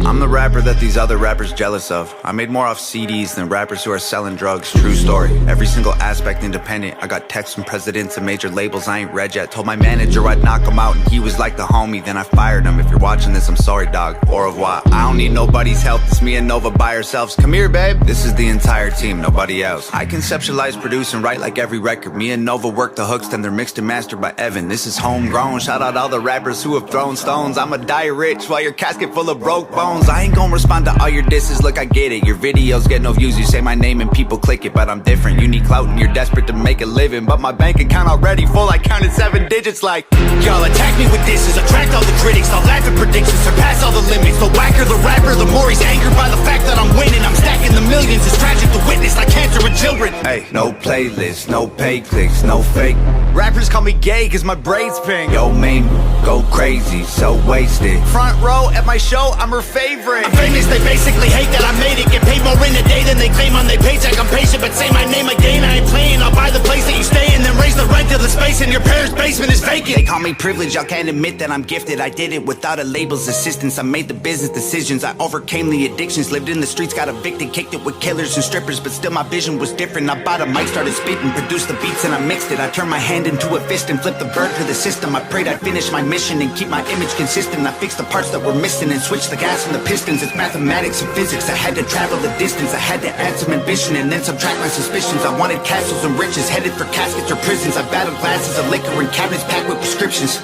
I'm the rapper that these other rappers jealous of. I made more off CDs than rappers who are selling drugs. True story. Every single aspect independent. I got texts from presidents and major labels I ain't read yet. Told my manager I'd knock him out and he was like the homie. Then I fired him. If you're watching this, I'm sorry, dog. Au revoir. I don't need nobody's help. It's me and Nova by ourselves. Come here, babe. This is the entire team, nobody else. I conceptualize, produce, and write like every record. Me and Nova work the hooks, then they're mixed and mastered by Evan. This is homegrown. Shout out all the rappers who have thrown stones. I'ma die rich while your casket full of broke bones. I ain't gon' respond to all your disses, look I get it. Your videos get no views, you say my name and people click it. But I'm different, you need clout and you're desperate to make a living. But my bank account already full, I counted 7 digits like y'all attack me with disses, attract all the critics. I'll laugh at predictions, surpass all the limits. The whacker the rapper, the more he's angered by the fact that I'm winning. I'm stacking the millions, it's tragic to witness like cancer in children. Hey, no playlist, no pay clicks, no fake. Rappers call me gay cause my braids pink. Yo, main go crazy, so wasted. Front row at my show, I'm her favorite. I'm famous, they basically hate that I made it. Get paid more in a day than they claim on their paycheck. I'm patient, but say my name again, I ain't playing. I'll buy the place that you stay in, then raise the rent till the space in your parents' basement is vacant. They call me privileged, y'all can't admit that I'm gifted. I did it without a label's assistance. I made the business decisions, I overcame the addictions. Lived in the streets, got evicted, kicked it with killers and strippers. But still my vision was different. I bought a mic, started spitting, produced the beats and I mixed it. I turned my hand into a fist and flipped the bird to the system. I prayed I'd finish my mission and keep my image consistent. I fixed the parts that were missing and switched the gas and the pistons. It's mathematics and physics, I had to travel the distance. I had to add some ambition and then subtract my suspicions. I wanted castles and riches, headed for caskets or prisons. I battled glasses of liquor and cabinets packed with prescriptions.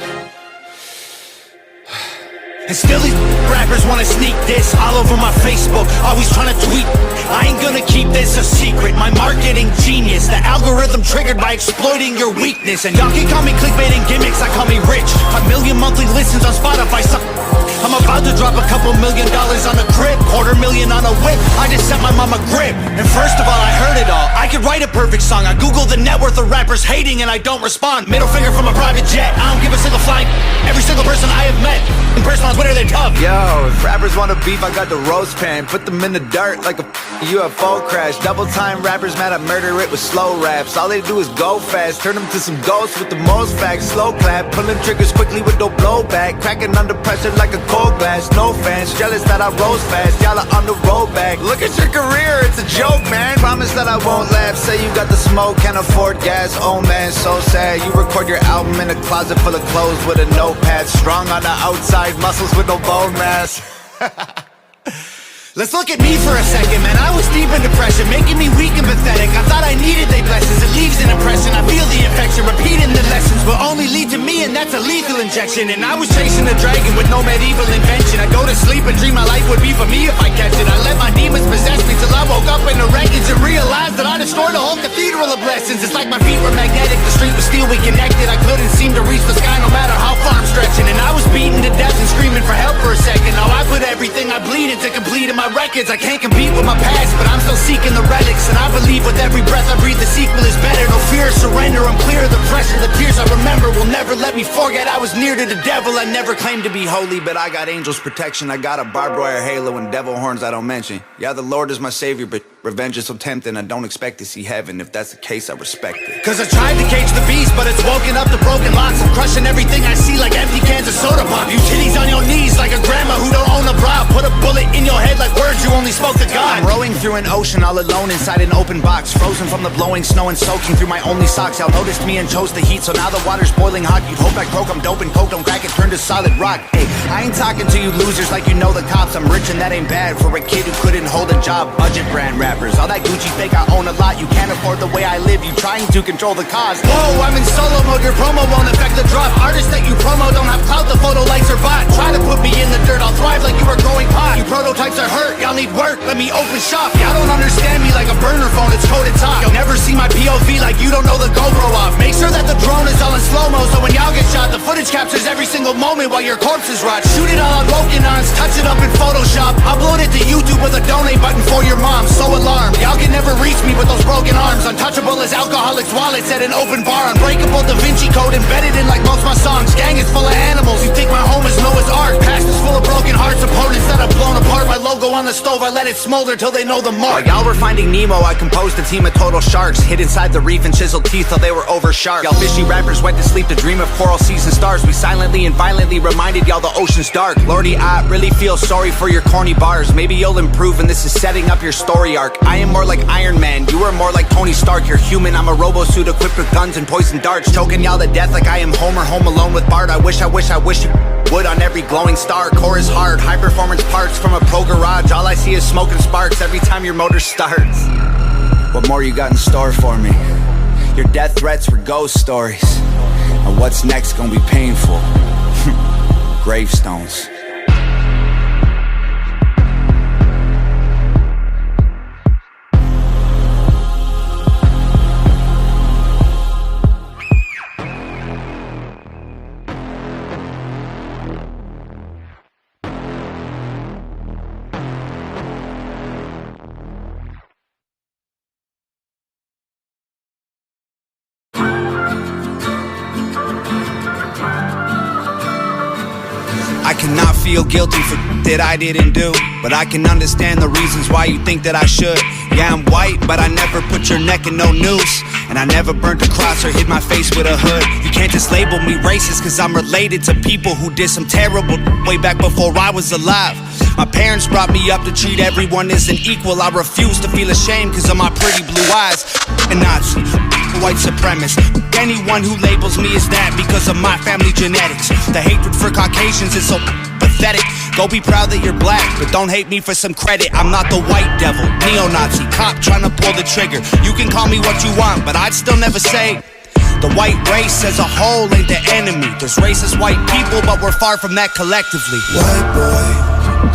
And still these rappers wanna sneak this all over my Facebook, always trying to tweet. I ain't gonna keep this a secret, my marketing genius. The algorithm triggered by exploiting your weakness. And y'all can call me clickbait and gimmicks, I call me rich. 1 million monthly listens on Spotify, I'm about to drop a couple $1 million on a crib, $250,000 on a whip. I just sent my mom a grip. And first of all, I heard it all. I could write a perfect song. I Googled the net worth of rappers hating and I don't respond. Middle finger from a private jet. I don't give a single flying. Every single person I have met in person on Twitter, they're tough. Yo, if rappers wanna beef, I got the roast pan. Put them in the dirt like a UFO crash. Double time rappers mad I murder it with slow raps. All they do is go fast, turn them to some ghosts with the most facts. Slow clap, pulling triggers quickly with no blowback. Cracking under pressure like a cold glass. No fans, jealous that I rose fast. Y'all are on the road back. Look at your career, it's a joke, man. Promise that I won't laugh. Say you got the smoke, can't afford gas. Oh man, so sad. You record your album in a closet full of clothes with a notepad. Strong on the outside, muscles with no bone mass. Let's look at me for a second, man. I was deep in depression, making me weak and pathetic. I thought I needed their blessings, it leaves an impression. I feel the infection, repeating the lessons will only lead to me, and that's a lethal injection. And I was chasing a dragon with no medieval invention. I go to sleep and dream my life would be for me if I catch it. I let my demons possess me till I woke up in the wreckage and realized that I destroyed a whole cathedral of blessings. It's like my feet were magnetic, the street was steel, we connected. I couldn't seem to reach the sky no matter how far I'm stretching. And I was beaten to death and screaming for help for a second. Now I put everything I bleed into completing my records. I can't compete with my past, but I'm still seeking the relics. And I believe with every breath I breathe the sequel is better. No fear, surrender, I'm clear of the pressure. The tears I remember will never let me forget I was near to the devil. I never claimed to be holy, but I got angels protection. I got a barbed wire halo and devil horns I don't mention. Yeah, the Lord is my savior, but revenge is so tempting. I don't expect to see heaven. If that's the case, I respect it. Cause I tried to cage the beast, but it's woken up the broken locks. I'm crushing everything I see like empty cans of soda pop. You titties on your knees like a grandma who don't own a bra. Put a bullet in your head like words you only spoke to God. I'm rowing through an ocean all alone inside an open box, frozen from the blowing snow and soaking through my only socks. Y'all noticed me and chose the heat, so now the water's boiling hot. You'd hope I croak, I'm dope and coke, don't crack it, turn to solid rock. Hey, I ain't talking to you losers like you know the cops. I'm rich and that ain't bad for a kid who couldn't hold a job. Budget brand rappers, all that Gucci fake, I own a lot. You can't afford the way I live, you trying to control the cost. Whoa, I'm in solo mode, your promo won't affect the drop. Artists that you promo don't have clout, the photo likes are bought. Try to put me in the dirt, I'll thrive like you were growing pot. You prototypes are hurt, y'all need work, let me open shop. Y'all don't understand me like a burner phone, it's coded top. You'll never see my POV like you don't know the GoPro off. Make sure that the drone is all in slow-mo, so when y'all get shot, the footage captures every single moment while your corpses rot. Shoot it all on broken arms, touch it up in Photoshop. Upload it to YouTube with a donate button for your mom. So alarmed, y'all can never reach me with those broken arms. Untouchable as alcoholics' wallets at an open bar. Unbreakable Da Vinci Code embedded in like most my songs. Gang is full of animals, you think my home is Noah's Ark. Past is full of broken hearts, opponents that I've blown apart. My logo on on the stove, I let it smolder till they know the mark. While y'all were finding Nemo, I composed a team of total sharks, hid inside the reef and chiseled teeth till they were over sharp. Y'all fishy rappers went to sleep to dream of coral seas and stars. We silently and violently reminded y'all the ocean's dark. Lordy, I really feel sorry for your corny bars. Maybe you'll improve and this is setting up your story arc. I am more like Iron Man, you are more like Tony Stark. You're human, I'm a robo-suit equipped with guns and poison darts, choking y'all to death like I am Homer home alone with Bart. I wish you would on every glowing star. Core is hard, high performance parts from a pro garage. All I see is smoke and sparks every time your motor starts. What more you got in store for me? Your death threats were ghost stories, and what's next gonna be painful. Gravestones. I cannot feel guilty for that I didn't do, but I can understand the reasons why you think that I should. Yeah, I'm white, but I never put your neck in no noose, and I never burnt a cross or hid my face with a hood. You can't just label me racist, cause I'm related to people who did some terrible way back before I was alive. My parents brought me up to treat everyone as an equal. I refuse to feel ashamed cause of my pretty blue eyes. A Nazi, white supremacist, anyone who labels me as that because of my family genetics. The hatred for Caucasians is so pathetic. Go be proud that you're black, but don't hate me for some credit. I'm not the white devil, neo-Nazi, cop trying to pull the trigger. You can call me what you want, but I'd still never say the white race as a whole ain't the enemy. There's racist white people, but we're far from that collectively. White boy,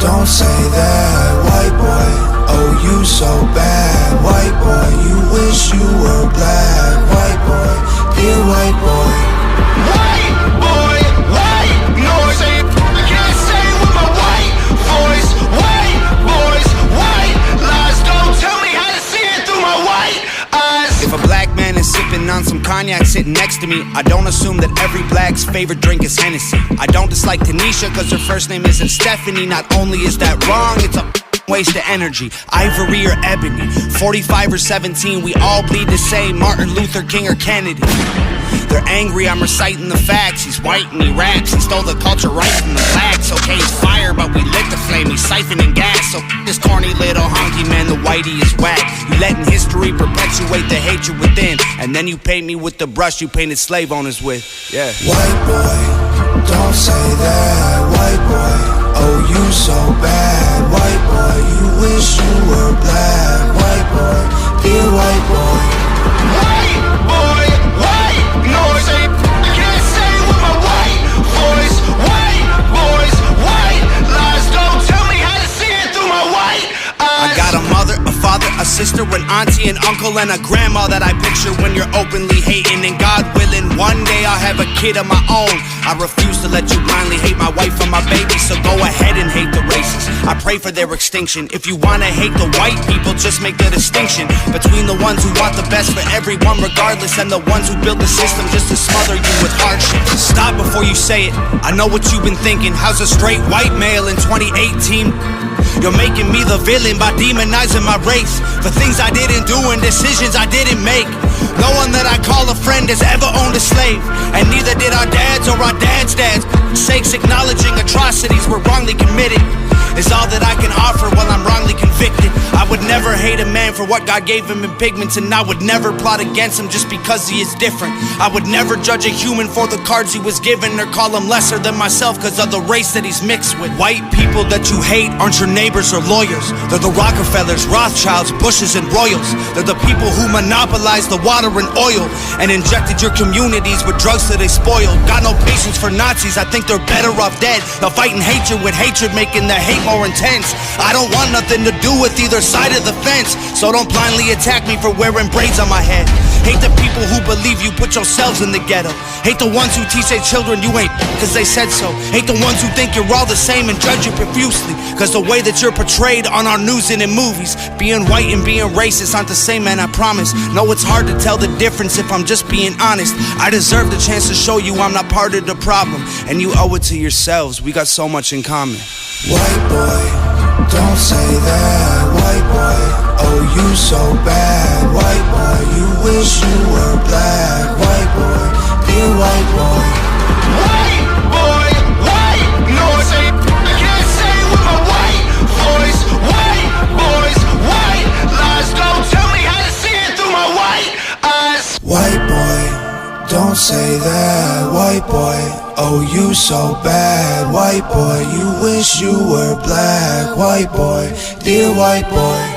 don't say that. White boy, oh you so bad. White boy, you wish you were black. White boy, dear white boy. White boy, white noise, I can't say with my white voice. White boys, white lies, don't tell me how to see it through my white eyes. If a black man is sipping on some cognac sitting next to me, I don't assume that every black's favorite drink is Hennessy. I don't dislike Tanisha cause her first name isn't Stephanie. Not only is that wrong, it's a waste of energy. Ivory or ebony, 45 or 17, we all bleed the same, Martin Luther King or Kennedy. They're angry, I'm reciting the facts. He's white and he raps, he stole the culture right from the blacks. Okay, he's fire, but we lit the flame, he's siphoning gas. So this corny little honky man, the whitey is whack. You letting history perpetuate the hatred within, and then you paint me with the brush you painted slave owners with. Yeah. White boy, don't say that. White boy, oh you so bad. White boy, you wish you were black. White boy, dear white boy. White boy, white noise, I can't say with my white voice. White boys, white lies, don't tell me how to see it through my white eyes. I got a mother, a father, a sister, an auntie, an uncle, and a grandma that I picture when you're openly hating. And God willing, one day I'll have a kid of my own. I refuse to let you blindly hate my wife and my baby, so go ahead and hate the races. I pray for their extinction. If you wanna hate the white people, just make the distinction between the ones who want the best for everyone regardless, and the ones who build the system just to smother you with hardship. Stop before you say it, I know what you've been thinking. How's a straight white male in 2018? You're making me the villain by demonizing my race for things I didn't do and decisions I didn't make. No one that I call a friend has ever owned a slave, and neither did our dads or our dads' dads. Sakes, acknowledging atrocities were wrongly committed is all that I can offer while I'm wrongly convicted. I would never hate a man for what God gave him in pigments, and I would never plot against him just because he is different. I would never judge a human for the cards he was given, or call him lesser than myself because of the race that he's mixed with. White people that you hate aren't your neighbors or lawyers. They're the Rockefellers, Rothschilds, Bushes, and Royals. They're the people who monopolized the water and oil and injected your communities with drugs that they spoiled. Got no patience for Nazis, I think they're better off dead. They're fighting hatred with hatred, making the hate more intense. I don't want nothing to do with either side of the fence, so don't blindly attack me for wearing braids on my head. Hate the people who believe you put yourselves in the ghetto. Hate the ones who teach their children you ain't cause they said so. Hate the ones who think you're all the same and judge you profusely cause the way that you're portrayed on our news and in movies. Being white and being racist aren't the same, man, I promise. No, it's hard to tell the difference if I'm just being honest. I deserve the chance to show you I'm not part of the problem, and you owe it to yourselves. We got so much in common. White boy, don't say that, white boy. Oh, you so bad, white boy. You wish you were black, white boy. Dear white boy. White boy, white noise. I can't say with my white voice. White boys, white lies. Don't tell me how to see it through my white eyes. White boy, don't say that, white boy. Oh, you so bad, white boy. You wish you were black, white boy. Dear white boy.